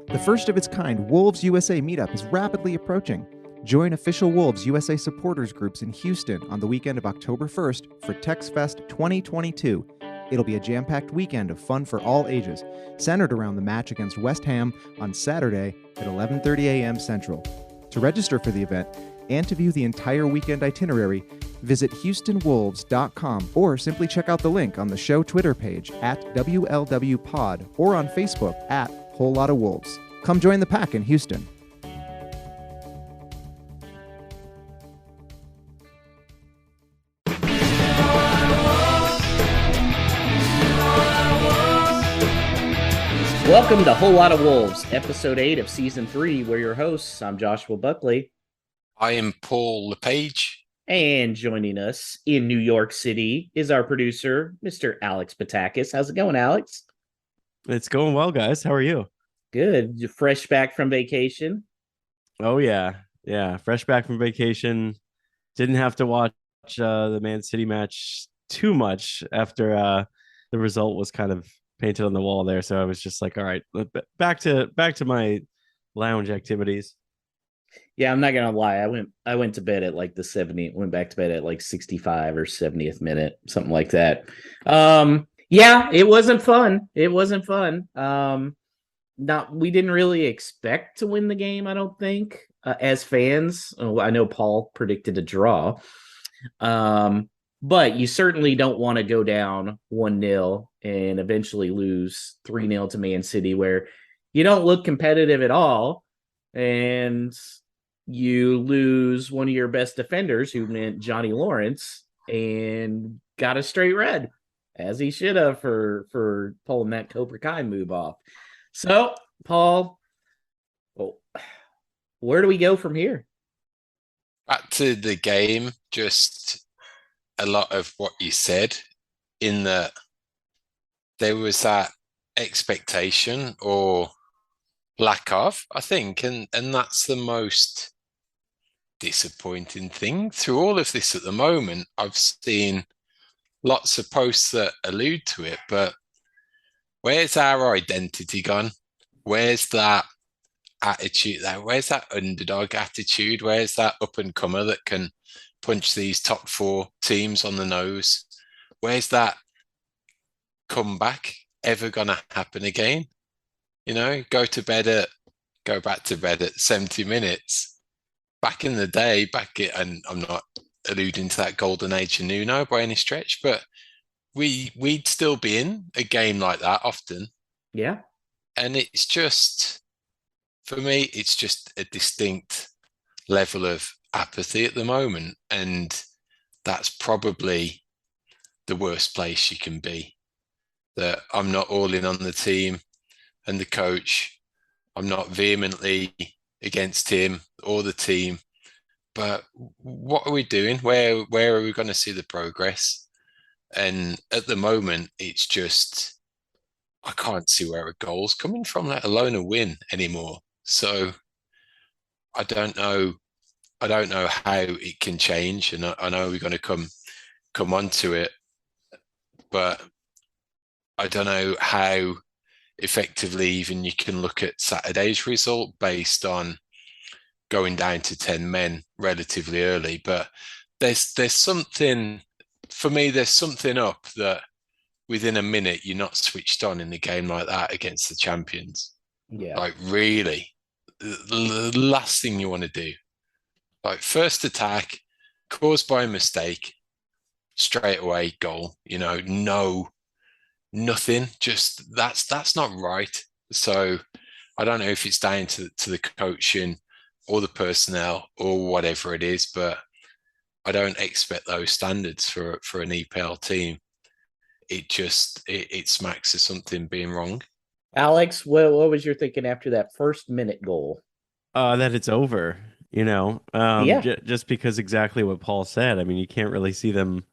The first of its kind Wolves USA meetup is rapidly approaching. Join official Wolves USA supporters groups in Houston on the weekend of October 1st for TexFest 2022. It'll be a jam-packed weekend of fun for all ages, centered around the match against West Ham on Saturday at 11:30 a.m. Central. To register for the event and to view the entire weekend itinerary, visit HoustonWolves.com or simply check out the link on the show Twitter page at WLWPod or on Facebook at Whole Lotta Wolves. Come join the pack in Houston. Welcome to Whole Lotta Wolves, episode 8 of season 3. We're your hosts. I'm Joshua Buckley. I am Paul LePage. And joining us in New York City is our producer, Mr. Alex Patakis. How's it going, Alex? It's going well, guys. How are you? Good. You fresh back from vacation? Oh, yeah. Yeah. Fresh back from vacation. Didn't have to watch the Man City match too much after the result was kind of painted on the wall there. So I was just like, all right, back to my lounge activities. Yeah, I'm not gonna lie. I went to bed at like the 70, went back to bed at like 65 or 70th minute, something like that. Yeah, it wasn't fun. It wasn't fun. We didn't really expect to win the game, I don't think, as fans. Oh, I know Paul predicted a draw. But you certainly don't want to go down 1-0 and eventually lose 3-0 to Man City, where you don't look competitive at all. And you lose one of your best defenders, who meant Johnny Lawrence, and got a straight red, as he should have, for pulling that Cobra Kai move off. So, Paul, where do we go from here? Back to the game, just a lot of what you said, in that there was that expectation or lack of, I think, and that's the most disappointing thing through all of this at the moment. I've seen lots of posts that allude to it, but where's our identity gone? Where's that attitude there? Where's that underdog attitude? Where's that up and comer that can punch these top 4 teams on the nose? Where's that comeback ever gonna happen again? You know, go back to bed at 70 minutes. Back in the day, and I'm not alluding to that golden age of Nuno by any stretch, but we'd still be in a game like that often. Yeah. And it's just, for me, it's just a distinct level of apathy at the moment. And that's probably the worst place you can be. That I'm not all in on the team and the coach. I'm not vehemently against him or the team. But what are we doing? Where are we going to see the progress? And at the moment, it's just, I can't see where a goal's coming from, let alone a win anymore. So I don't know how it can change, and I know we're going to come on to it, but I don't know how effectively even you can look at Saturday's result based on going down to 10 men relatively early. But there's something, for me, there's something up that within a minute you're not switched on in a game like that against the champions. Yeah. Like, really, the last thing you want to do. Like, first attack caused by a mistake, straight away goal. You know, nothing. Just that's not right. So I don't know if it's down to the coaching or the personnel or whatever it is, but I don't expect those standards for an EPL team. It smacks of something being wrong. Alex, what was your thinking after that first minute goal? That it's over, Yeah. Just because exactly what Paul said. I mean, you can't really see them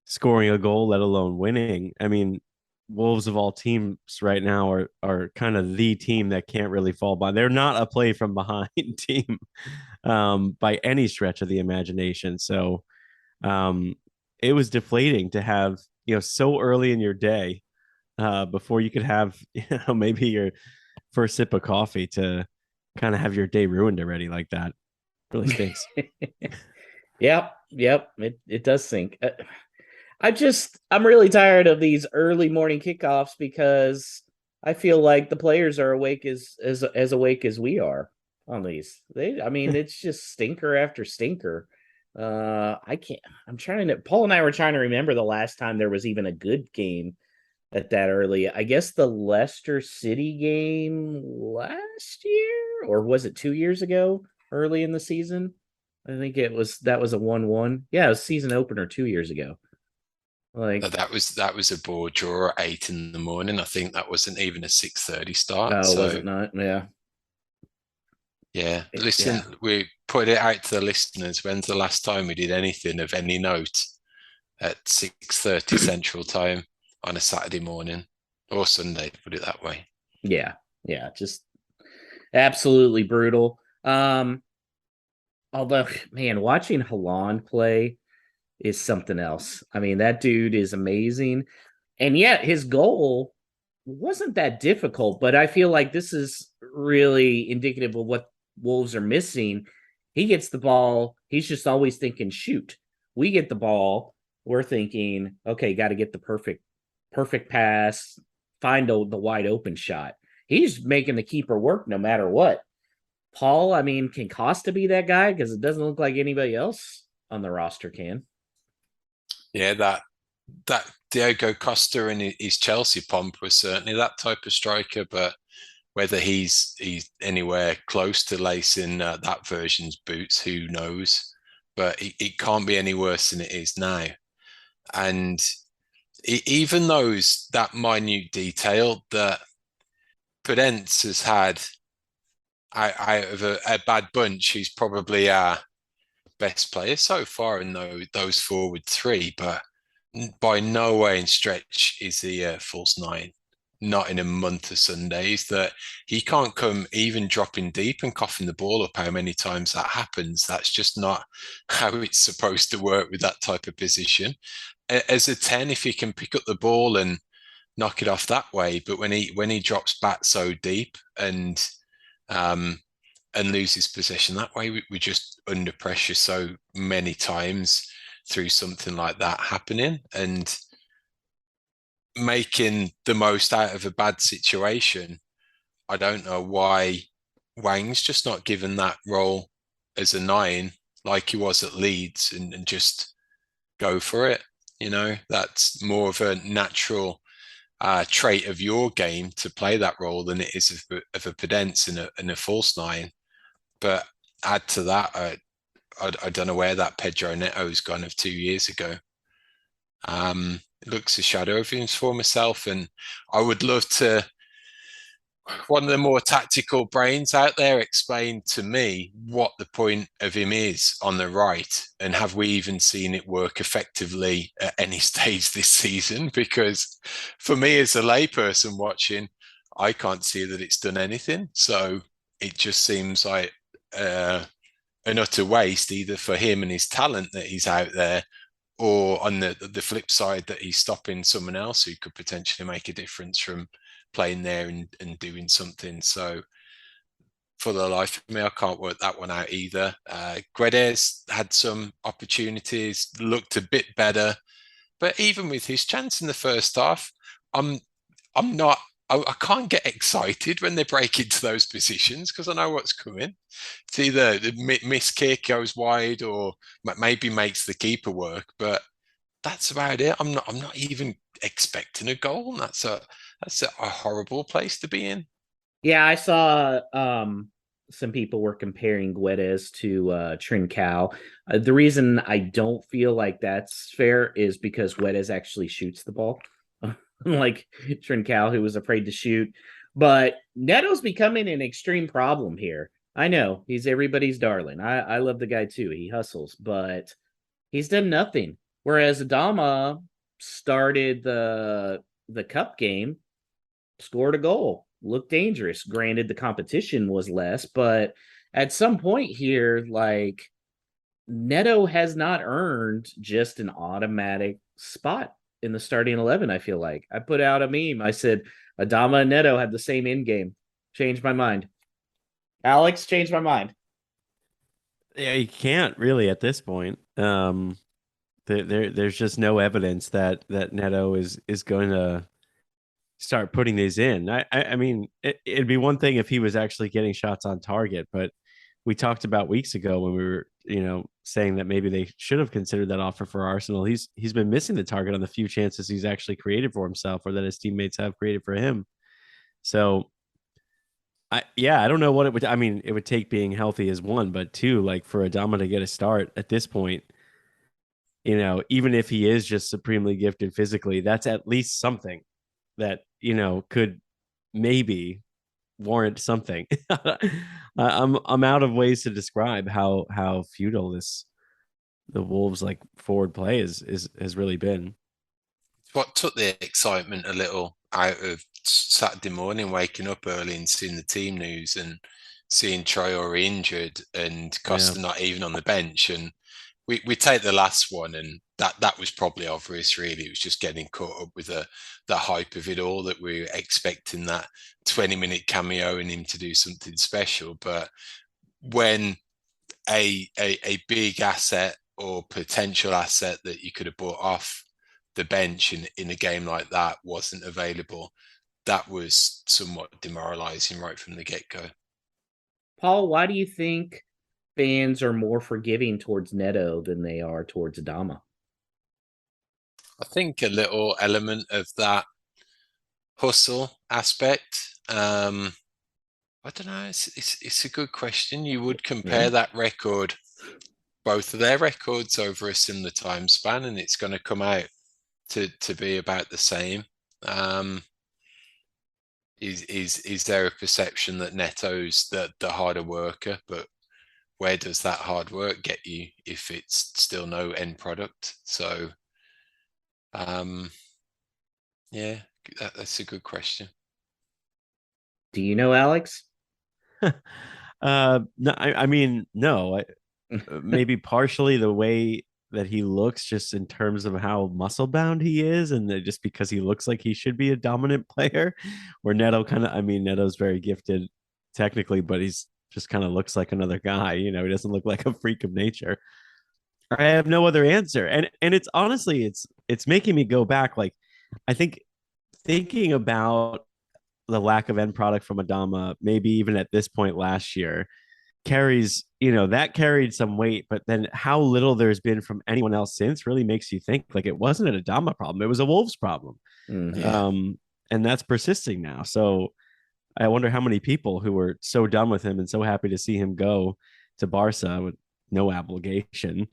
scoring a goal, let alone winning. I mean, Wolves of all teams right now are kind of the team that can't really fall behind. They're not a play from behind team by any stretch of the imagination. So it was deflating to have, so early in your day before you could have, maybe your for a sip of coffee to kind of have your day ruined already like that. Really stinks. Yep. It does sink. I'm really tired of these early morning kickoffs because I feel like the players are awake as awake as we are on these. It's just stinker after stinker. Paul and I were trying to remember the last time there was even a good game at that early. I guess the Leicester City game last year, or was it 2 years ago, early in the season? I think that was a 1-1. Yeah, it was season opener 2 years ago. That was a board draw at 8 a.m. I think that wasn't even a 6:30 start. Oh, So was it not? Yeah. Listen, we put it out to the listeners. When's the last time we did anything of any note at 6:30 Central Time on a Saturday morning or Sunday? Put it that way. Yeah, just absolutely brutal. Although, man, watching Haaland play is something else. I mean, that dude is amazing. And yet his goal wasn't that difficult, but I feel like this is really indicative of what Wolves are missing. He gets the ball, he's just always thinking shoot. We get the ball, we're thinking, okay, got to get the perfect pass, find the wide open shot. He's making the keeper work no matter what. Paul, can Costa be that guy? Because it doesn't look like anybody else on the roster can. Yeah, that Diego Costa and his Chelsea pomp was certainly that type of striker, but whether he's anywhere close to lacing that version's boots, who knows? But it can't be any worse than it is now. And even that minute detail that Prudence has had out of a bad bunch, he's probably our best player so far in those forward three, but by no way in stretch is he a false nine. Not in a month of Sundays. That he can't come even dropping deep and coughing the ball up how many times that happens. That's just not how it's supposed to work with that type of position. As a 10, if he can pick up the ball and knock it off that way, but when he drops back so deep and loses possession that way, we're just under pressure so many times through something like that happening, and making the most out of a bad situation. I don't know why Wang's just not given that role as a 9 like he was at Leeds and just go for it. That's more of a natural trait of your game to play that role than it is of a Podence in a false 9. But add to that, I don't know where that Pedro Neto's gone of 2 years ago. It looks a shadow of his former self, and I would love to, one of the more tactical brains out there, explain to me what the point of him is on the right, and have we even seen it work effectively at any stage this season? Because for me as a layperson watching, I can't see that it's done anything. So it just seems like an utter waste, either for him and his talent that he's out there, or on the flip side that he's stopping someone else who could potentially make a difference from playing there and doing something. So for the life of me, I can't work that one out either. Guedes had some opportunities, looked a bit better, but even with his chance in the first half, I can't get excited when they break into those positions because I know what's coming. It's either the miss kick goes wide or maybe makes the keeper work, but that's about it. I'm not even expecting a goal. And that's a horrible place to be in. Yeah, I saw some people were comparing Guedes to Trincao. The reason I don't feel like that's fair is because Guedes actually shoots the ball. Like Trincao, who was afraid to shoot. But Neto's becoming an extreme problem here. I know he's everybody's darling. I love the guy too. He hustles, but he's done nothing. Whereas Adama started the cup game, scored a goal, looked dangerous. Granted, the competition was less, but at some point here, like Neto has not earned just an automatic spot in the starting 11. I feel like I put out a meme. I said Adama and Neto had the same end game. Changed my mind. Alex, changed my mind. Yeah, you can't really at this point. There's just no evidence that Neto is going to start putting these in. I mean, it'd be one thing if he was actually getting shots on target, but we talked about weeks ago when we were, saying that maybe they should have considered that offer for Arsenal. He's been missing the target on the few chances he's actually created for himself or that his teammates have created for him. So I don't know what it would. I mean, it would take being healthy as one, but two, like for Adama to get a start at this point, even if he is just supremely gifted physically, that's at least something that could maybe warrant something. I'm out of ways to describe how futile the Wolves like forward play has really been. What took the excitement a little out of Saturday morning, waking up early and seeing the team news and seeing Traore injured and Costa not even on the bench. And we take the last one, and that was probably obvious, really. It was just getting caught up with the hype of it all, that we were expecting that 20-minute cameo and him to do something special. But when a big asset or potential asset that you could have bought off the bench in a game like that wasn't available, that was somewhat demoralizing right from the get-go. Paul, why do you think fans are more forgiving towards Neto than they are towards Adama? I think a little element of that hustle aspect. I don't know. It's a good question. You would compare that record, both of their records, over a similar time span, and it's going to come out to be about the same. Is there a perception that Neto's the harder worker, but where does that hard work get you if it's still no end product? So, yeah, that's a good question. Do you know, Alex? No, I mean, no. Maybe partially the way that he looks, just in terms of how muscle bound he is, and just because he looks like he should be a dominant player. Where Neto Neto's very gifted technically, but he's just kind of looks like another guy. He doesn't look like a freak of nature. I have no other answer, and it's honestly it's making me go back. Like, I think thinking about the lack of end product from Adama, maybe even at this point last year, that carried some weight, but then how little there's been from anyone else since really makes you think like it wasn't an Adama problem, it was a Wolves problem. And that's persisting now. So I wonder how many people who were so done with him and so happy to see him go to Barca with no obligation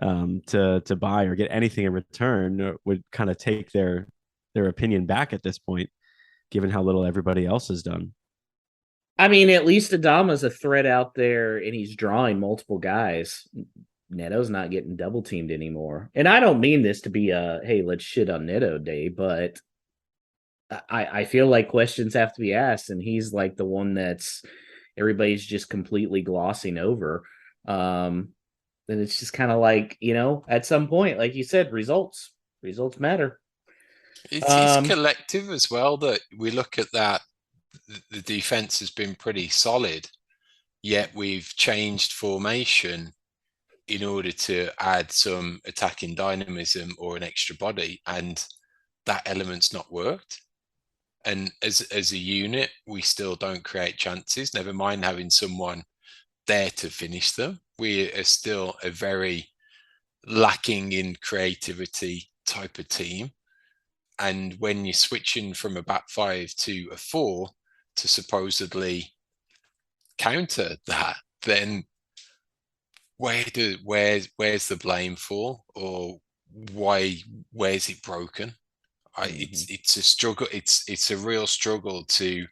to buy or get anything in return would kind of take their opinion back at this point, given how little everybody else has done. I mean, at least Adama's a threat out there and he's drawing multiple guys. Neto's not getting double teamed anymore. And I don't mean this to be a, hey, let's shit on Neto day, but I feel like questions have to be asked. And he's like the one that's everybody's just completely glossing over. And it's just kind of like, at some point, like you said, results matter. It's collective as well, that we look at that. The defense has been pretty solid, yet we've changed formation in order to add some attacking dynamism or an extra body, and that element's not worked. And as a unit, we still don't create chances, never mind having someone there to finish them. We are still a very lacking in creativity type of team. And when you're switching from a back five to a 4 to supposedly counter that, then where's the blame for, or where's it broken? It's a struggle. It's a real struggle to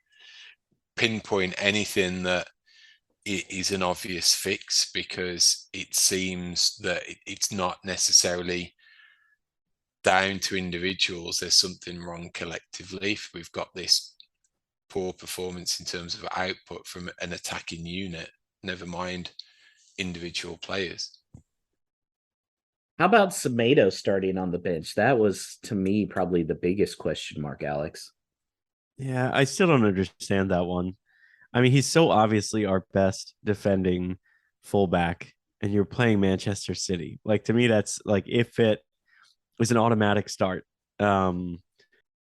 pinpoint anything that is an obvious fix, because it seems that it's not necessarily down to individuals. There's something wrong collectively if we've got this poor performance in terms of output from an attacking unit, never mind individual players. How about Semedo starting on the bench? That was, to me, probably the biggest question mark, Alex. Yeah, I still don't understand that one. I mean, he's so obviously our best defending fullback, and you're playing Manchester City. Like, to me, that's like, if it was an automatic start.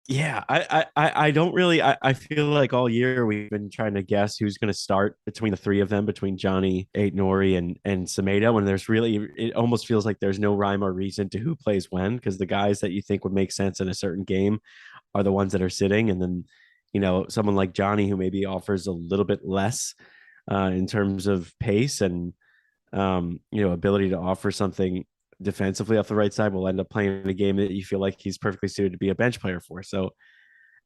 Yeah, I don't really. I feel like all year we've been trying to guess who's going to start between the three of them, between Johnny, Nori, and Semedo. And there's really, it almost feels like there's no rhyme or reason to who plays when, because the guys that you think would make sense in a certain game are the ones that are sitting, and then someone like Johnny, who maybe offers a little bit less in terms of pace and ability to offer something defensively off the right side, will end up playing in a game that you feel like he's perfectly suited to be a bench player for. So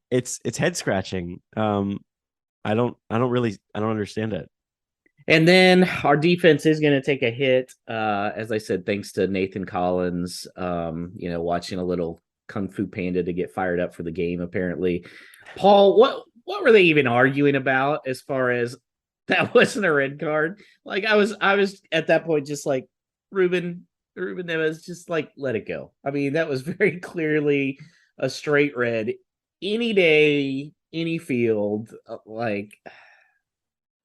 it's head scratching. I don't understand it. And then our defense is going to take a hit. As I said, thanks to Nathan Collins, watching a little Kung Fu Panda to get fired up for the game, apparently. Paul, what were they even arguing about as far as that wasn't a red card? Like, I was at that point just like, Ruben Neves, just like, let it go. I mean, that was very clearly a straight red any day, any field.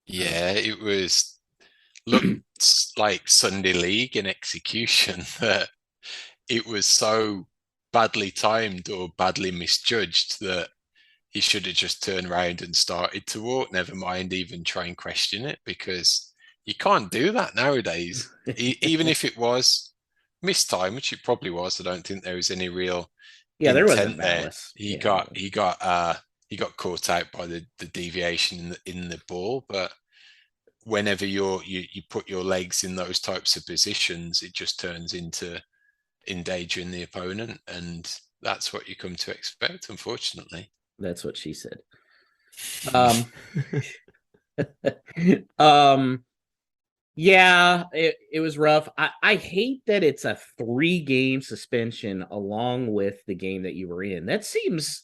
Yeah, it was looked like Sunday League in execution, that it was so badly timed or badly misjudged that he should have just turned around and started to walk, never mind even try and question it, because you can't do that nowadays. Even if it was mistime, which it probably was, I don't think there was any real there wasn't intent there. malice. He got caught out by the deviation in the ball, but whenever you put your legs in those types of positions, it just turns into endangering the opponent, and that's what you come to expect, unfortunately. That's what she said. Yeah, it was rough. I hate that it's a 3-game suspension along with the game that you were in. That seems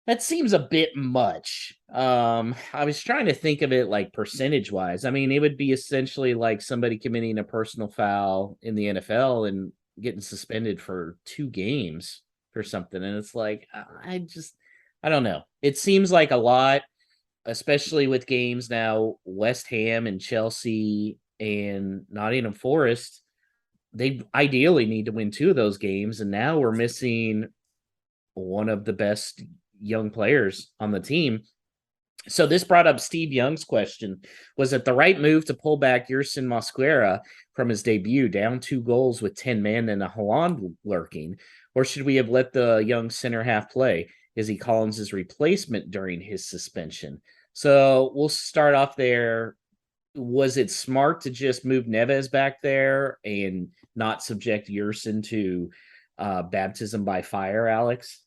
a bit much. I was trying to think of it like percentage wise. I mean, it would be essentially like somebody committing a personal foul in the NFL and getting suspended for 2 games or something. And it's like, I don't know. It seems like a lot, especially with games now, West Ham and Chelsea and Nottingham Forest. They ideally need to win 2 of those games. And now we're missing one of the best young players on the team. So this brought up Steve Young's question. Was it the right move to pull back Yerson Mosquera from his debut, down 2 goals with 10 men and a Holland lurking? Or should we have let the young center half play? Is he Collins' replacement during his suspension? So we'll start off there. Was it smart to just move Neves back there and not subject Yerson to baptism by fire, Alex?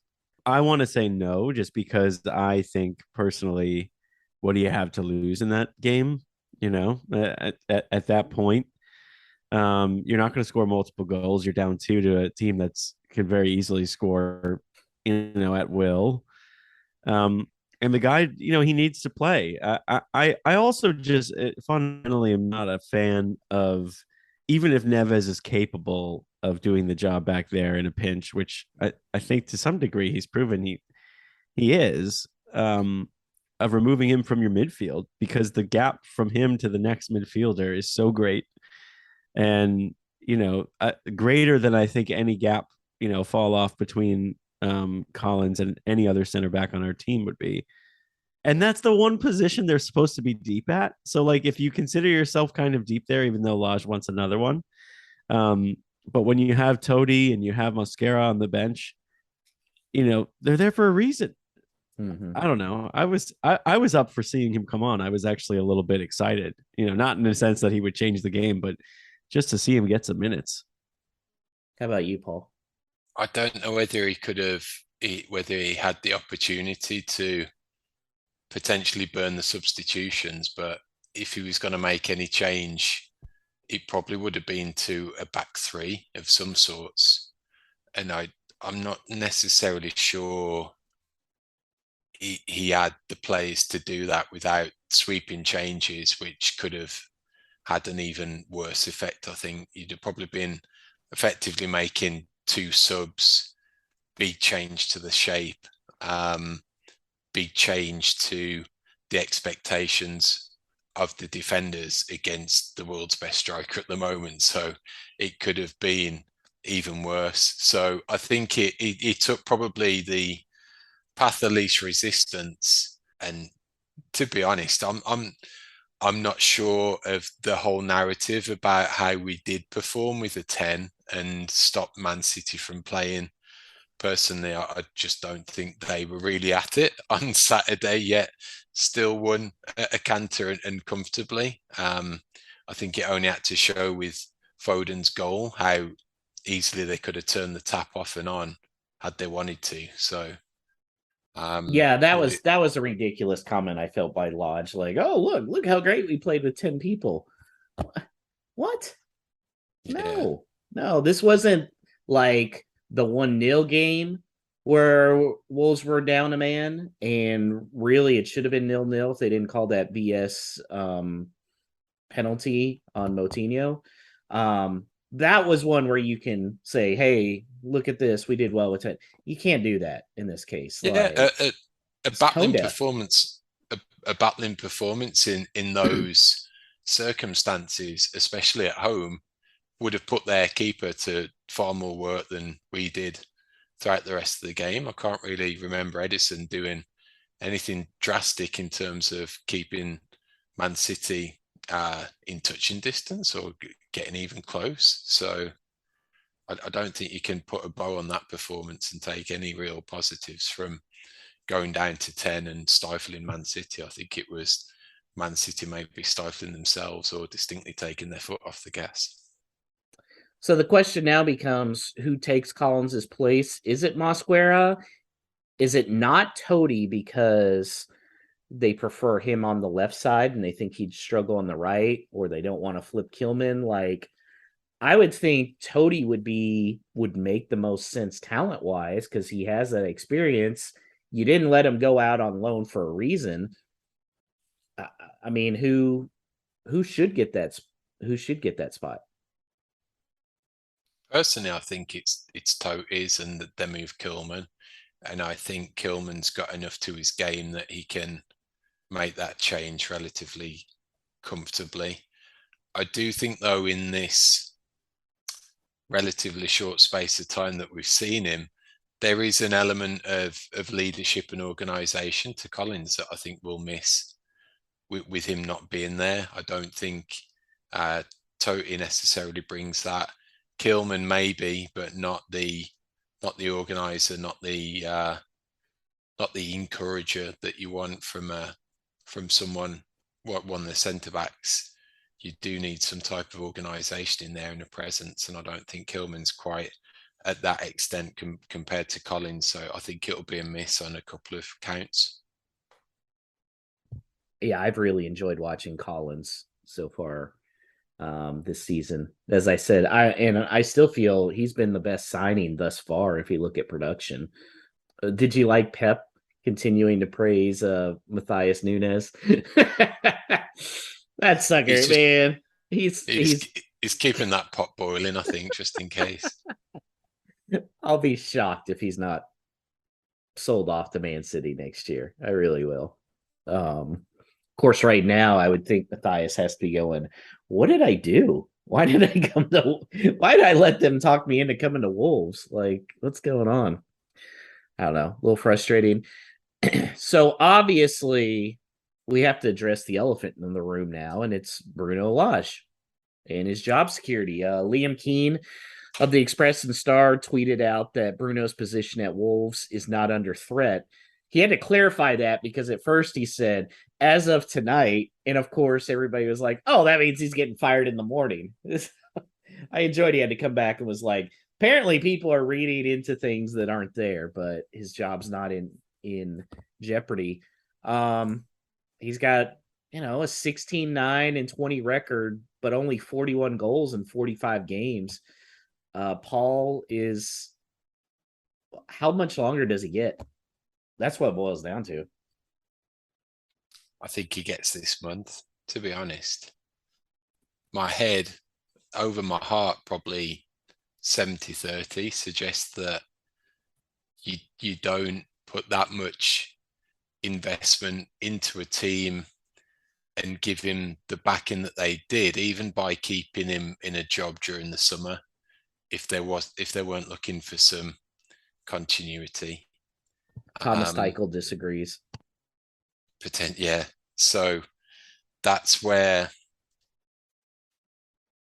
I want to say no, just because I think personally, what do you have to lose in that game? At that point, you're not going to score multiple goals. You're down 2 to a team that's can very easily score, at will. And the guy, he needs to play. I also just fundamentally am not a fan of, even if Neves is capable of doing the job back there in a pinch, which I think to some degree he's proven he is, of removing him from your midfield, because the gap from him to the next midfielder is so great, and greater than I think any gap fall off between Collins and any other center back on our team would be. And that's the one position they're supposed to be deep at. So, like, if you consider yourself kind of deep there, even though Lage wants another one, but when you have Todi and you have Mosquera on the bench, they're there for a reason. Mm-hmm. I don't know. I was up for seeing him come on. I was actually a little bit excited, not in the sense that he would change the game, but just to see him get some minutes. How about you, Paul? I don't know whether whether he had the opportunity to potentially burn the substitutions, but if he was going to make any change, it probably would have been to a back 3 of some sorts. And I'm not necessarily sure he had the players to do that without sweeping changes, which could have had an even worse effect. I think he'd have probably been effectively making 2 subs, big change to the shape, big change to the expectations of the defenders against the world's best striker at the moment. So it could have been even worse. So I think it took probably the path of least resistance. And to be honest, I'm not sure of the whole narrative about how we did perform with a 10 and stop Man City from playing. Personally, I just don't think they were really at it on Saturday, yet still won a canter and comfortably. I think it only had to show with Foden's goal how easily they could have turned the tap off and on had they wanted to. So yeah, that was a ridiculous comment I felt by Lodge. Like, oh, look how great we played with 10 people. What? No, this wasn't like the 1-0 game where Wolves were down a man, and really it should have been 0-0 if they didn't call that BS penalty on Moutinho. That was one where you can say, hey, look at this, we did well with it. You can't do that in this case. Yeah, like, a battling performance, a battling performance in those circumstances, especially at home, would have put their keeper to far more work than we did throughout the rest of the game. I can't really remember Edison doing anything drastic in terms of keeping Man City in touching distance or getting even close. So I don't think you can put a bow on that performance and take any real positives from going down to 10 and stifling Man City. I think it was Man City maybe stifling themselves or distinctly taking their foot off the gas. So the question now becomes, who takes Collins's place? Is it Mosquera? Is it not Totti because they prefer him on the left side and they think he'd struggle on the right, or they don't want to flip Kilman? Like, I would think Totti would make the most sense talent-wise because he has that experience. You didn't let him go out on loan for a reason. I mean, who should get that? Who should get that spot? Personally, I think it's Toti's and they move Kilman. And I think Kilman's got enough to his game that he can make that change relatively comfortably. I do think, though, in this relatively short space of time that we've seen him, there is an element of leadership and organisation to Collins that I think we'll miss with him not being there. I don't think Totti necessarily brings that. Kilman maybe, but not the organizer, not the encourager that you want from someone. One of the centre backs, you do need some type of organisation in there and a presence, and I don't think Kilman's quite at that extent compared to Collins. So I think it'll be a miss on a couple of counts. Yeah, I've really enjoyed watching Collins so far this season. As I said, I still feel he's been the best signing thus far if you look at production. Did you like Pep continuing to praise Matthias Nunes? That sucker, man. He's keeping that pot boiling, I think, just in case. I'll be shocked if he's not sold off to Man City next year. I really will. Of course, right now, I would think Matthias has to be going, what did I do? Why did I let them talk me into coming to Wolves? Like, what's going on? I don't know. A little frustrating. So obviously, we have to address the elephant in the room now, and it's Bruno Lage and his job security. Liam Keane of the Express and Star tweeted out that Bruno's position at Wolves is not under threat. He had to clarify that because at first he said, as of tonight, and of course everybody was like, oh, that means he's getting fired in the morning. I enjoyed he had to come back and was like, apparently people are reading into things that aren't there, but his job's not in jeopardy. He's got, a 16-9 and 20 record, but only 41 goals in 45 games. Paul is, how much longer does he get? That's what it boils down to. I think he gets this month, to be honest. My head over my heart, probably 70-30, suggests that you don't put that much investment into a team and give him the backing that they did, even by keeping him in a job during the summer, if they weren't looking for some continuity. Thomas Teichel disagrees. Yeah. So that's where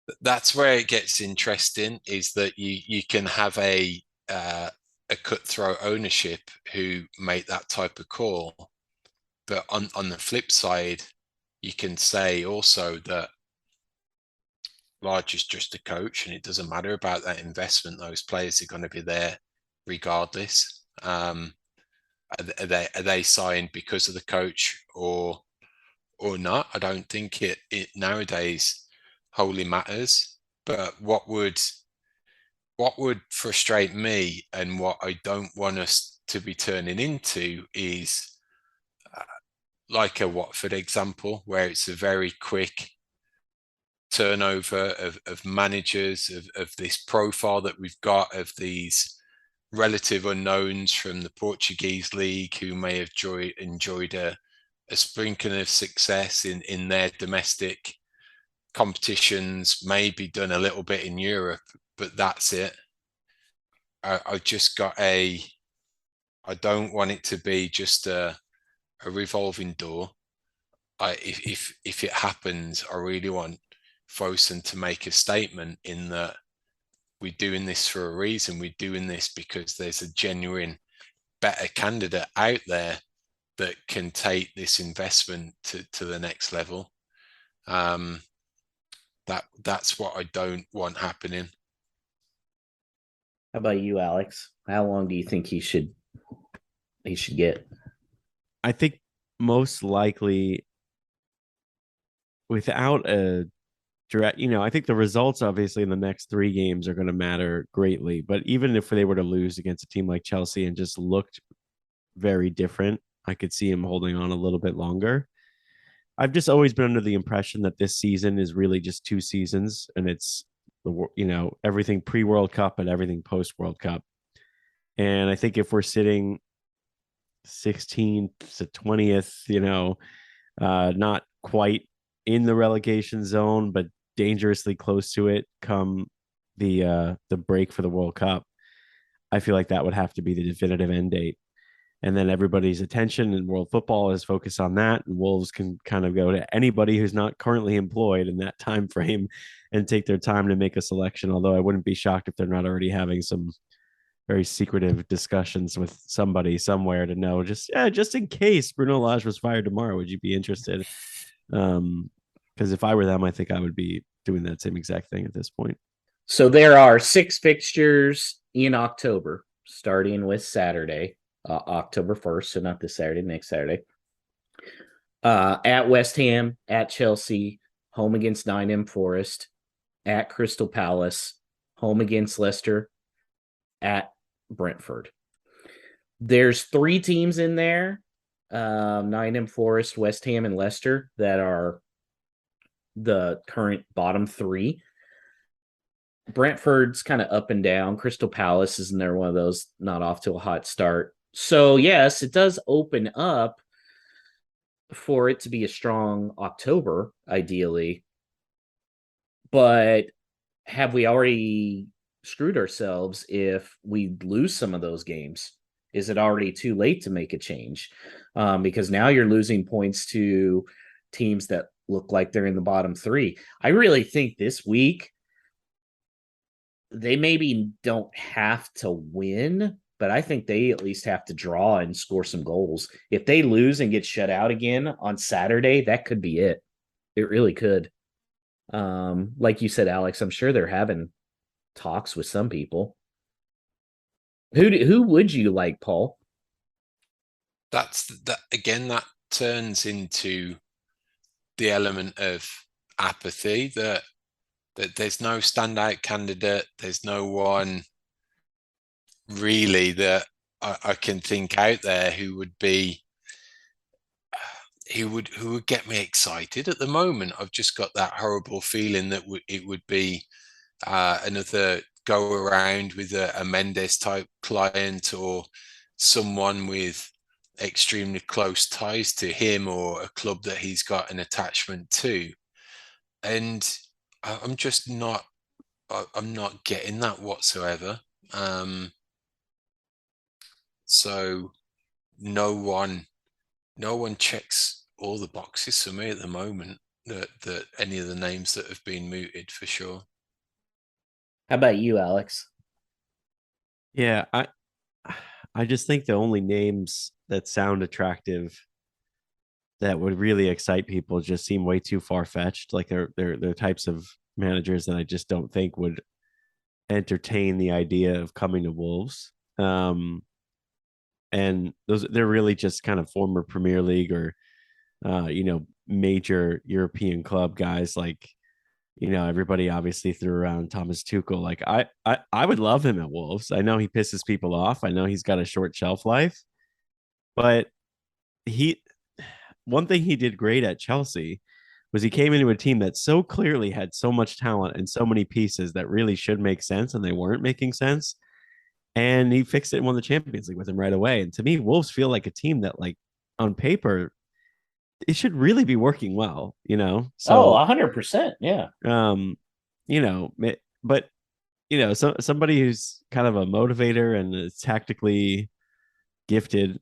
it gets interesting, is that you can have a cutthroat ownership who make that type of call, but on the flip side, you can say also that Lage is just a coach, and it doesn't matter about that investment. Those players are going to be there regardless. Are they signed because of the coach or not? I don't think it nowadays wholly matters. But what would frustrate me, and what I don't want us to be turning into, is like a Watford example, where it's a very quick turnover of managers, of this profile that we've got, of these relative unknowns from the Portuguese league who may have enjoyed a sprinkling of success in their domestic competitions, maybe done a little bit in Europe, but that's it. I don't want it to be just a revolving door. If it happens, I really want Fosun to make a statement in that we're doing this for a reason. We're doing this because there's a genuine better candidate out there that can take this investment to the next level. That's what I don't want happening. How about you, Alex? How long do you think he should get? I think most likely, without a direct, I think the results obviously in the next 3 games are going to matter greatly. But even if they were to lose against a team like Chelsea and just looked very different, I could see him holding on a little bit longer. I've just always been under the impression that this season is really just 2 seasons, and it's everything pre-World Cup and everything post-World Cup. And I think if we're sitting 16th to 20th, not quite in the relegation zone, but dangerously close to it come the break for the World Cup, I feel like that would have to be the definitive end date. And then everybody's attention in world football is focused on that, and Wolves can kind of go to anybody who's not currently employed in that time frame and take their time to make a selection. Although I wouldn't be shocked if they're not already having some very secretive discussions with somebody somewhere to know, just in case Bruno Lage was fired tomorrow, would you be interested? Because if I were them, I think I would be doing that same exact thing at this point. So there are 6 fixtures in October, starting with Saturday, October 1st. So not this Saturday, next Saturday. At West Ham, at Chelsea, home against Nottingham Forest, at Crystal Palace, home against Leicester, at Brentford. There's 3 teams in there, Nottingham Forest, West Ham, and Leicester, that are the current bottom 3. Brentford's kind of up and down. Crystal Palace is in there, one of those not off to a hot start. So yes, it does open up for it to be a strong October, ideally. But have we already screwed ourselves if we lose some of those games? Is it already too late to make a change? Because now you're losing points to teams that look like they're in the bottom 3. I really think this week they maybe don't have to win, but I think they at least have to draw and score some goals. If they lose and get shut out again on Saturday, that could be it. It really could. Like you said, Alex, I'm sure they're having talks with some people. Who would you like, Paul? That again, that turns into the element of apathy, that there's no standout candidate. There's no one really that I can think out there who would get me excited at the moment. I've just got that horrible feeling that it would be another go around with a Mendes type client, or someone with extremely close ties to him or a club that he's got an attachment to. And I'm just not, I'm not getting that whatsoever. So no one checks all the boxes for me at the moment, that any of the names that have been mooted for sure. How about you, Alex? Yeah, I just think the only names that sound attractive that would really excite people just seem way too far fetched. Like they're types of managers that I just don't think would entertain the idea of coming to Wolves. And they're really just kind of former Premier League or major European club guys. Like, everybody obviously threw around Thomas Tuchel. Like I would love him at Wolves. I know he pisses people off. I know he's got a short shelf life, but he one thing he did great at Chelsea was he came into a team that so clearly had so much talent and so many pieces that really should make sense, and they weren't making sense. And he fixed it and won the Champions League with him right away. And to me, Wolves feel like a team that, like, on paper, it should really be working well, Oh, So, 100%. Yeah. But so somebody who's kind of a motivator and is tactically gifted.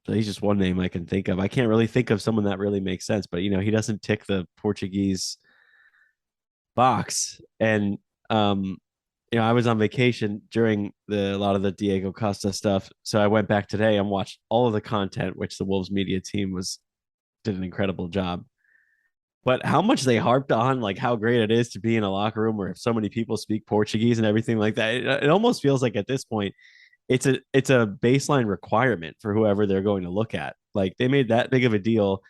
So he's just one name I can think of. I can't really think of someone that really makes sense, but he doesn't tick the Portuguese box. And I was on vacation during a lot of the Diego Costa stuff, so I went back today and watched all of the content, which the Wolves media team did an incredible job. But how much they harped on, like, how great it is to be in a locker room where so many people speak Portuguese and everything like that. It almost feels like at this point it's a baseline requirement for whoever they're going to look at. Like, they made that big of a deal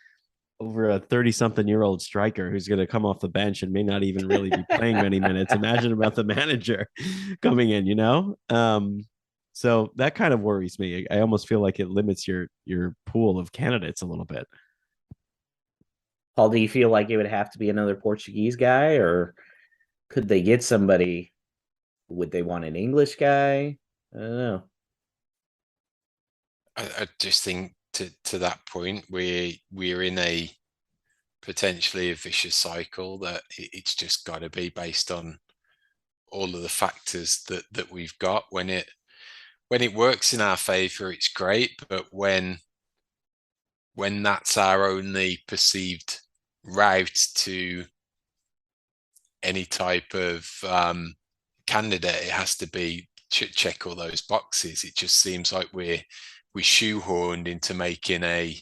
over a 30-something-year-old striker who's going to come off the bench and may not even really be playing many minutes. Imagine about the manager coming in. So that kind of worries me. I almost feel like it limits your pool of candidates a little bit. Paul, do you feel like it would have to be another Portuguese guy, or could they get somebody? Would they want an English guy? I don't know. I just think to that point, we're in a potentially a vicious cycle that it's just got to be based on all of the factors that we've got. When it works in our favor, it's great, but when that's our only perceived route to any type of candidate, it has to be check all those boxes. It just seems like we're shoehorned into making a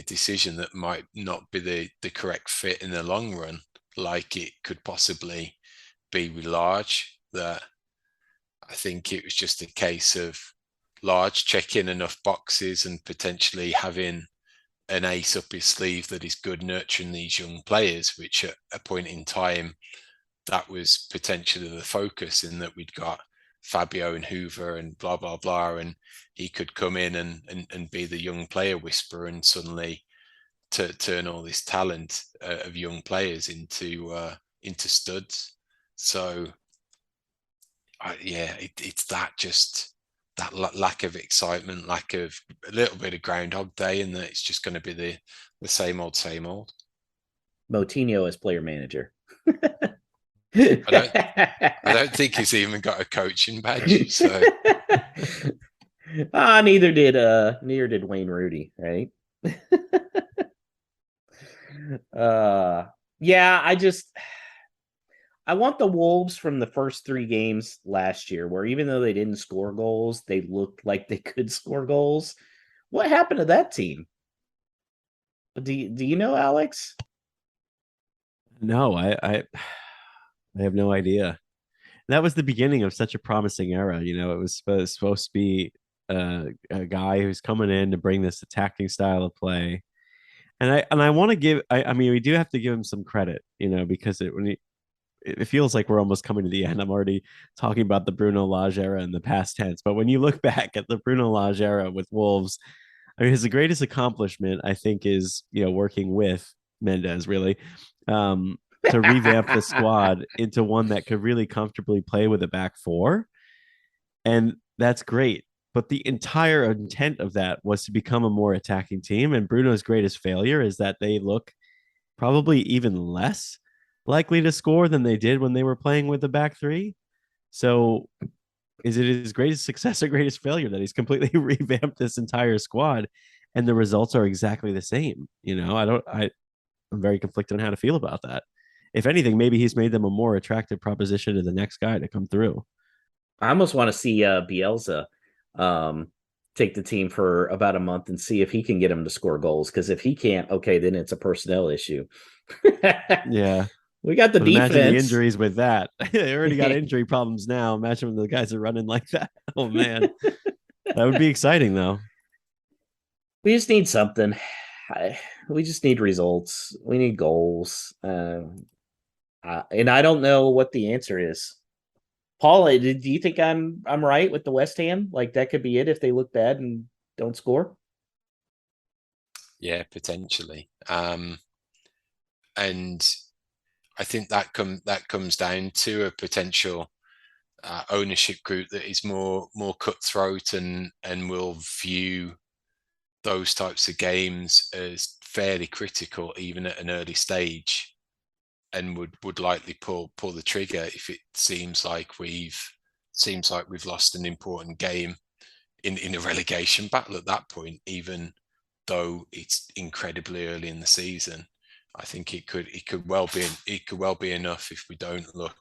decision that might not be the correct fit in the long run, like it could possibly be with Lage. That I think it was just a case of Lage checking enough boxes and potentially having an ace up his sleeve that is good nurturing these young players, which at a point in time, that was potentially the focus, in that we'd got Fabio and Hoover and blah, blah, blah. And he could come in and be the young player whisperer and suddenly to turn all this talent of young players into studs. So, it's that lack of excitement, lack of a little bit of Groundhog Day, and that it's just going to be the same old, same old. Moutinho as player manager. I don't think he's even got a coaching badge. So neither did Wayne Rooney, right? Yeah, I want the Wolves from the first 3 games last year, where even though they didn't score goals, they looked like they could score goals. What happened to that team? Do you know, Alex? No, I have no idea. That was the beginning of such a promising era. It was supposed to be a guy who's coming in to bring this attacking style of play. And I want to give, I mean, we do have to give him some credit, because it feels like we're almost coming to the end. I'm already talking about the Bruno Lage era in the past tense. But when you look back at the Bruno Lage era with Wolves, I mean, his greatest accomplishment, I think, is, working with Mendes, really, to revamp the squad into one that could really comfortably play with a back four. And that's great. but the entire intent of that was to become a more attacking team. And Bruno's greatest failure is that they look probably even less likely to score than they did when they were playing with the back three. So is it his greatest success or greatest failure that he's completely revamped this entire squad and the results are exactly the same? I'm very conflicted on how to feel about that. If anything, maybe he's made them a more attractive proposition to the next guy to come through. I almost want to see Bielsa take the team for about a month and see if he can get him to score goals. Because if he can't, okay, then it's a personnel issue. Yeah. We got the But defense. imagine the injuries with that. They already got injury problems now. Imagine when the guys are running like that. Oh, man. That would be exciting, though. We just need something. We just need results. We need goals. And I don't know what the answer is. Paul, do you think I'm right with the West Ham? Like that could be it if they look bad and don't score? Yeah, potentially. And I think that comes down to a potential ownership group that is more cutthroat and will view those types of games as fairly critical even at an early stage, and would likely pull the trigger if it seems like we've lost an important game in a relegation battle at that point, even though it's incredibly early in the season. I think it could well be enough if we don't look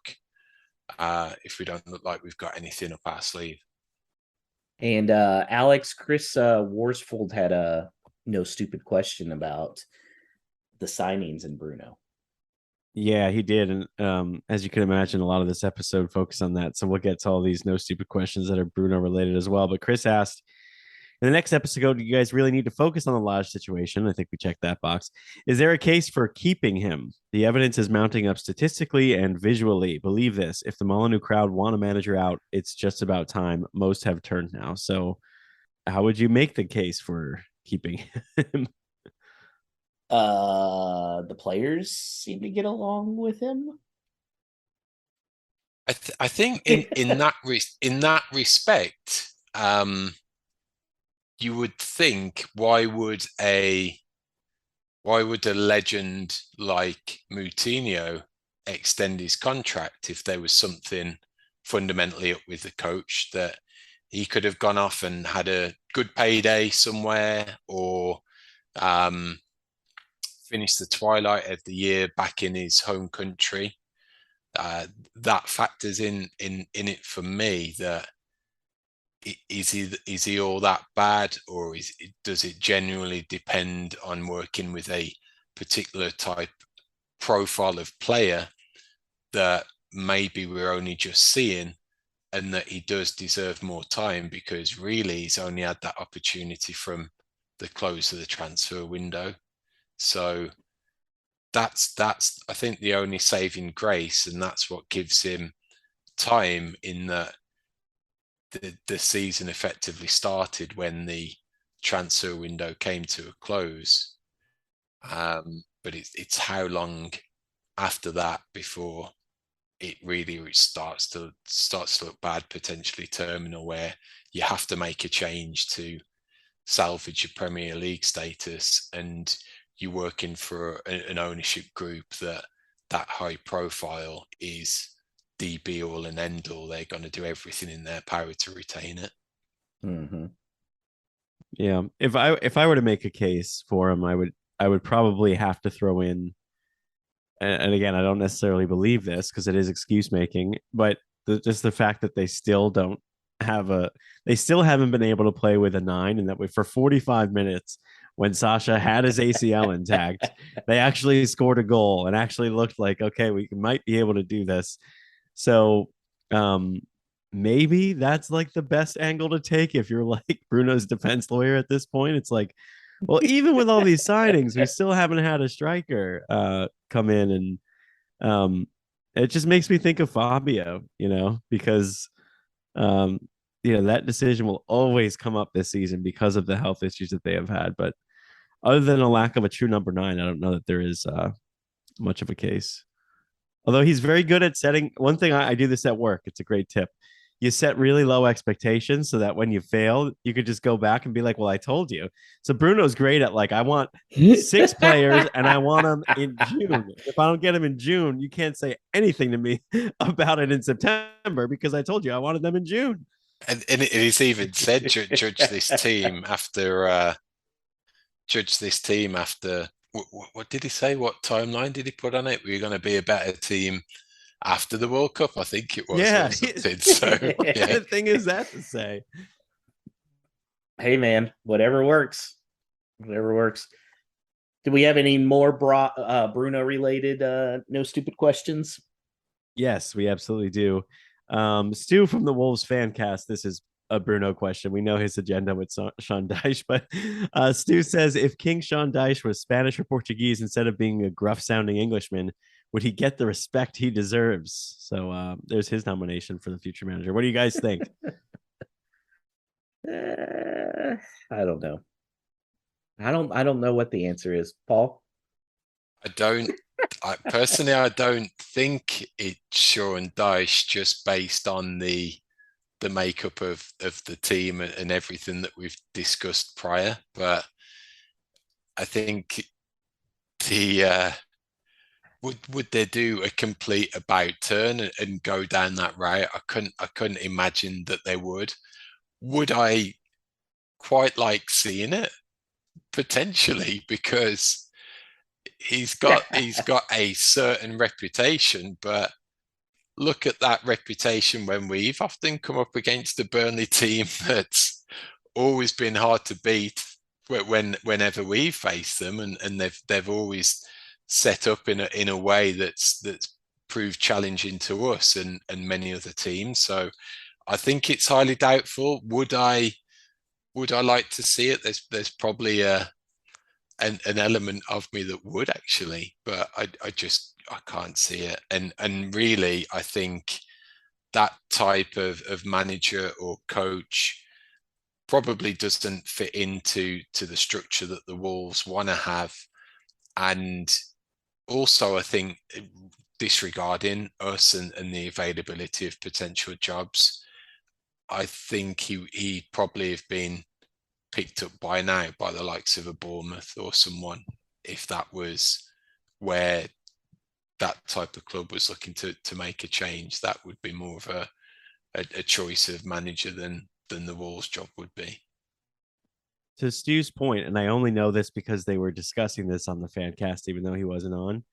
like we've got anything up our sleeve. And Chris Worsfold had a no stupid question about the signings in Bruno. Yeah, he did. And as you can imagine, a lot of this episode focused on that. So we'll get to all these no stupid questions that are Bruno related as well. But Chris asked, in the next episode, do you guys really need to focus on the Lage situation? I think we checked that box. Is there a case for keeping him? The evidence is mounting up statistically and visually. Believe this. If the Molyneux crowd want a manager out, it's just about time. Most have turned now. So how would you make the case for keeping him? The players seem to get along with him. I think in that respect, you would think, why would a legend like Moutinho extend his contract if there was something fundamentally up with the coach, that he could have gone off and had a good payday somewhere, or finished the twilight of the year back in his home country. That factors in it for me. That is he all that bad, or does it genuinely depend on working with a particular type profile of player that maybe we're only just seeing, and that he does deserve more time, because really he's only had that opportunity from the close of the transfer window. So that's I think the only saving grace, and that's what gives him time, in that the season effectively started when the transfer window came to a close. But it's how long after that before it really starts to look bad, potentially terminal, where you have to make a change to salvage your Premier League status, and you're working for an ownership group that high profile is the be all and end all. They're going to do everything in their power to retain it. Mm-hmm. Yeah, if I were to make a case for him, I would probably have to throw in, and again, I don't necessarily believe this because it is excuse making, but just the fact that they still haven't been able to play with a 9, and that for 45 minutes, when Sasha had his ACL intact, they actually scored a goal and actually looked like, okay, we might be able to do this. So maybe that's like the best angle to take if you're like Bruno's defense lawyer at this point. It's like, well, even with all these signings, we still haven't had a striker come in, and it just makes me think of Fabio, because that decision will always come up this season because of the health issues that they have had. But other than a lack of a true number 9, I don't know that there is much of a case. Although he's very good at setting. One thing I do this at work. It's a great tip. you set really low expectations so that when you fail, you could just go back and be like, well, I told you. So Bruno's great at like, I want 6 players and I want them in June. If I don't get them in June, you can't say anything to me about it in September because I told you I wanted them in June. And he's even said, judge this team after what did he say? What timeline did he put on it? We're going to be a better team after the World Cup, I think it was. Yeah. Or something. So What yeah. kind of thing is that to say? Hey man, whatever works. Whatever works. Do we have any more Bruno related no stupid questions? Yes, we absolutely do. Stu from the Wolves fan cast, this is a Bruno question. We know his agenda with Sean Dyche, but Stu says if King Sean Dyche was Spanish or Portuguese instead of being a gruff sounding Englishman, would he get the respect he deserves? So there's his nomination for the future manager. What do you guys think? I don't know. I don't know what the answer is, Paul. I don't think it's Sean Dyche just based on the makeup of the team and everything that we've discussed prior. But I think would they do a complete about turn and go down that route? I couldn't imagine that they would. Would I quite like seeing it? Potentially, because he's got a certain reputation, but look at that reputation when we've often come up against a Burnley team that's always been hard to beat whenever we face them, and they've always set up in a way that's proved challenging to us and many other teams. So I think it's highly doubtful. Would I like to see it? There's probably an element of me that would actually, but I can't see it. And really, I think that type of manager or coach probably doesn't fit into the structure that the Wolves want to have. And also, I think disregarding us and the availability of potential jobs, I think he probably have been picked up by now by the likes of a Bournemouth or someone, if that was where that type of club was looking to make a change. That would be more of a choice of manager than the Wolves job would be. To Stu's point, and I only know this because they were discussing this on the fan cast, even though he wasn't on.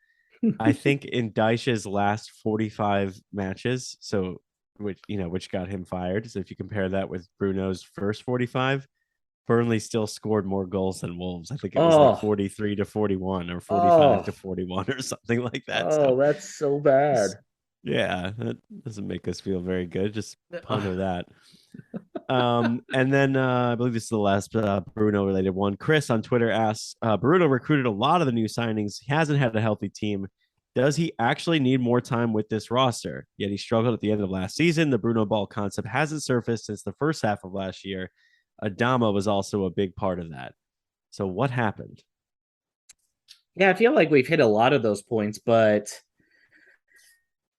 I think in Dyche's last 45 matches, so which got him fired. So if you compare that with Bruno's first 45, Burnley still scored more goals than Wolves. I think it was like 43 to 41 or 45 to 41 or something like that. So that's so bad. Yeah, that doesn't make us feel very good. Just ponder that. And then I believe this is the last Bruno related one. Chris on Twitter asks, Bruno recruited a lot of the new signings. He hasn't had a healthy team. Does he actually need more time with this roster? Yet he struggled at the end of last season. The Bruno Ball concept hasn't surfaced since the first half of last year. Adama was also a big part of that. So what happened? Yeah, I feel like we've hit a lot of those points, but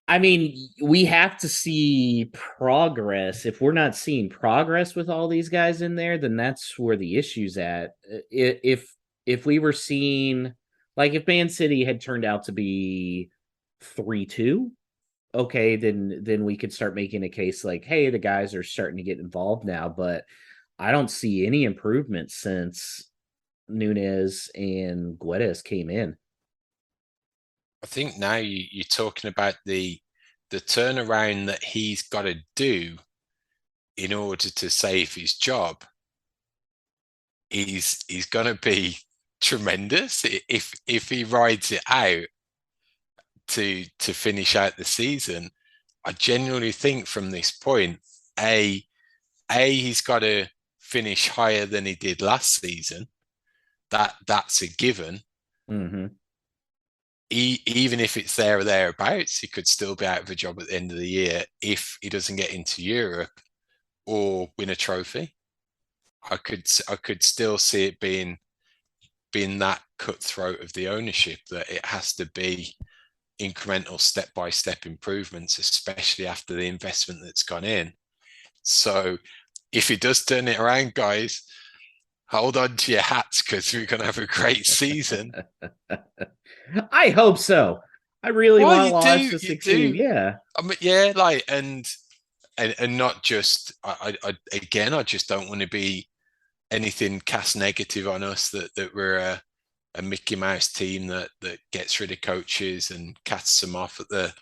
I mean, we have to see progress. If we're not seeing progress with all these guys in there, then that's where the issue's at. If we were seeing, like, if Man City had turned out to be 3-2, okay, then we could start making a case like, hey, the guys are starting to get involved now. But I don't see any improvement since Nunez and Guedes came in. I think now you're talking about the turnaround that he's got to do in order to save his job. He's going to be tremendous if he rides it out to finish out the season. I genuinely think from this point, he's got to finish higher than he did last season. That's a given. Mm-hmm. Even if it's there or thereabouts, he could still be out of a job at the end of the year if he doesn't get into Europe or win a trophy. I could still see it being that cutthroat of the ownership, that it has to be incremental step-by-step improvements, especially after the investment that's gone in. So if he does turn it around, guys, hold on to your hats because we're going to have a great season. I hope so. I really Well, want you Lodge do, to you succeed. do. Yeah. I mean, yeah, like, and not just, I just don't want to be anything cast negative on us that we're a Mickey Mouse team that gets rid of coaches and casts them off at the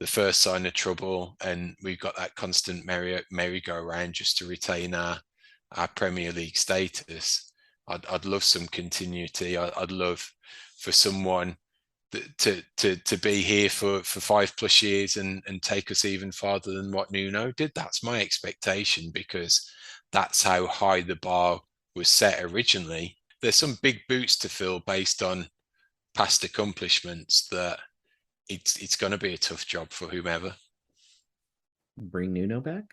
first sign of trouble, and we've got that constant merry-go-round just to retain our Premier League status. I'd love some continuity. I'd love for someone to be here for 5+ years and take us even farther than what Nuno did. That's my expectation, because that's how high the bar was set originally. There's some big boots to fill based on past accomplishments that it's going to be a tough job for whomever. Bring Nuno back.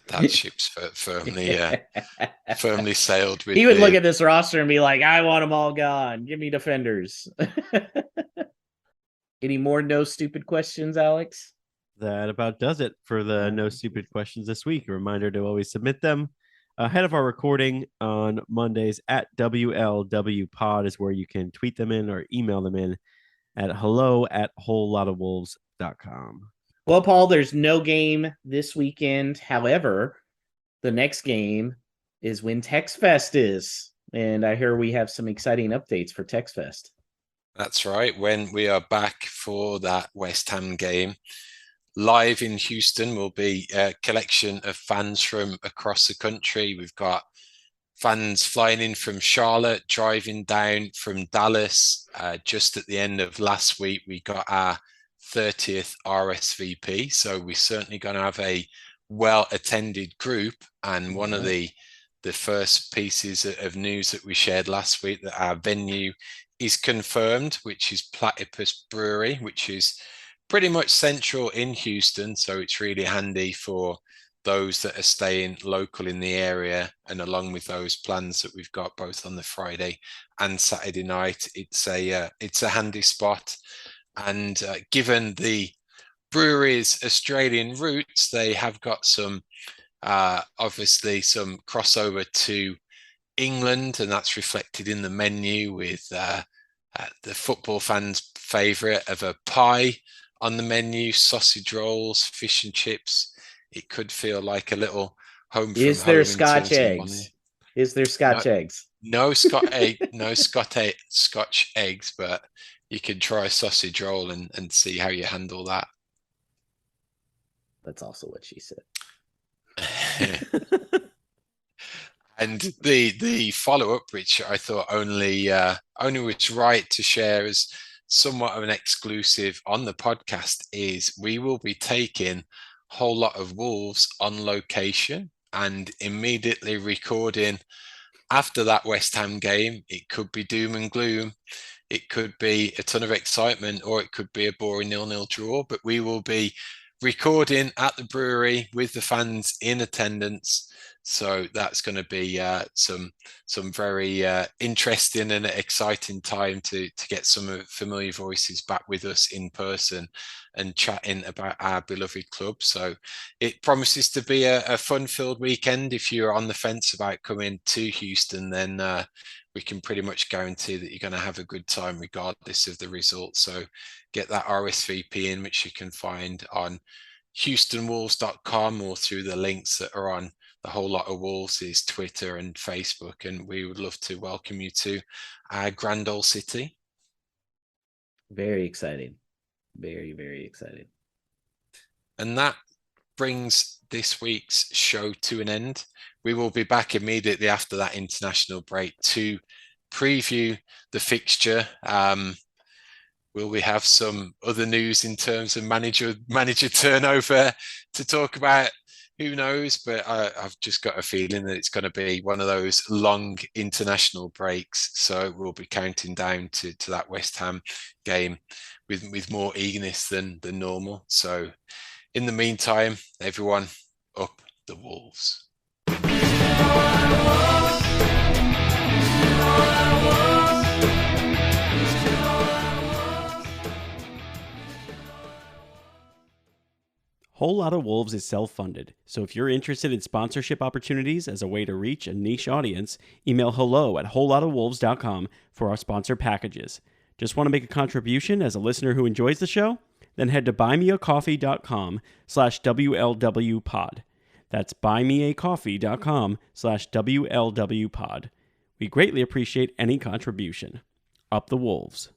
That ship's firmly sailed with. He would look at this roster and be like, "I want them all gone. Give me defenders." Any more no stupid questions, Alex? That about does it for the no stupid questions this week. A reminder to always submit them ahead of our recording on Mondays at WLW Pod is where you can tweet them in or email them in at hello@wholelotofwolves.com. Well, Paul, there's no game this weekend. However, the next game is when TexFest is. And I hear we have some exciting updates for TexFest. That's right. When we are back for that West Ham game, live in Houston will be a collection of fans from across the country. We've got fans flying in from Charlotte, driving down from Dallas. Just at the end of last week, we got our 30th RSVP. So we're certainly going to have a well-attended group. And one of the first pieces of news that we shared last week, that our venue is confirmed, which is Platypus Brewery, which is pretty much central in Houston. So it's really handy for those that are staying local in the area. And along with those plans that we've got both on the Friday and Saturday night, it's a handy spot. And given the brewery's Australian roots, they have got some obviously some crossover to England, and that's reflected in the menu with the football fans' favourite of a pie on the menu, sausage rolls, fish and chips. It could feel like a little home from home. Is there Scotch eggs? Is there Scotch eggs? No Scotch eggs, but you can try a sausage roll and see how you handle that. That's also what she said. And the follow-up, which I thought only was right to share as somewhat of an exclusive on the podcast, is we will be taking a whole lot of Wolves on location and immediately recording after that West Ham game. It could be doom and gloom, it could be a ton of excitement, or it could be a boring 0-0 draw, but we will be recording at the brewery with the fans in attendance. So that's going to be some very interesting and exciting time to get some familiar voices back with us in person and chatting about our beloved club. So it promises to be a fun-filled weekend. If you're on the fence about coming to Houston, then we can pretty much guarantee that you're going to have a good time regardless of the result. So get that RSVP in, which you can find on HoustonWolves.com or through the links that are on the Whole Lot of Wolves' Twitter and Facebook. And we would love to welcome you to our grand old city. Very exciting. Very, very exciting. And that brings this week's show to an end. We will be back immediately after that international break to preview the fixture. Will we have some other news in terms of manager turnover to talk about? Who knows? But I've just got a feeling that it's going to be one of those long international breaks. So we'll be counting down to that West Ham game with more eagerness than normal. So in the meantime, everyone, up the Wolves. Whole Lotta Wolves is self-funded, so if you're interested in sponsorship opportunities as a way to reach a niche audience, email hello@wholelotofwolves.com for our sponsor packages. Just want to make a contribution as a listener who enjoys the show? Then head to buymeacoffee.com/WLWpod. That's buymeacoffee.com/WLWpod. We greatly appreciate any contribution. Up the Wolves.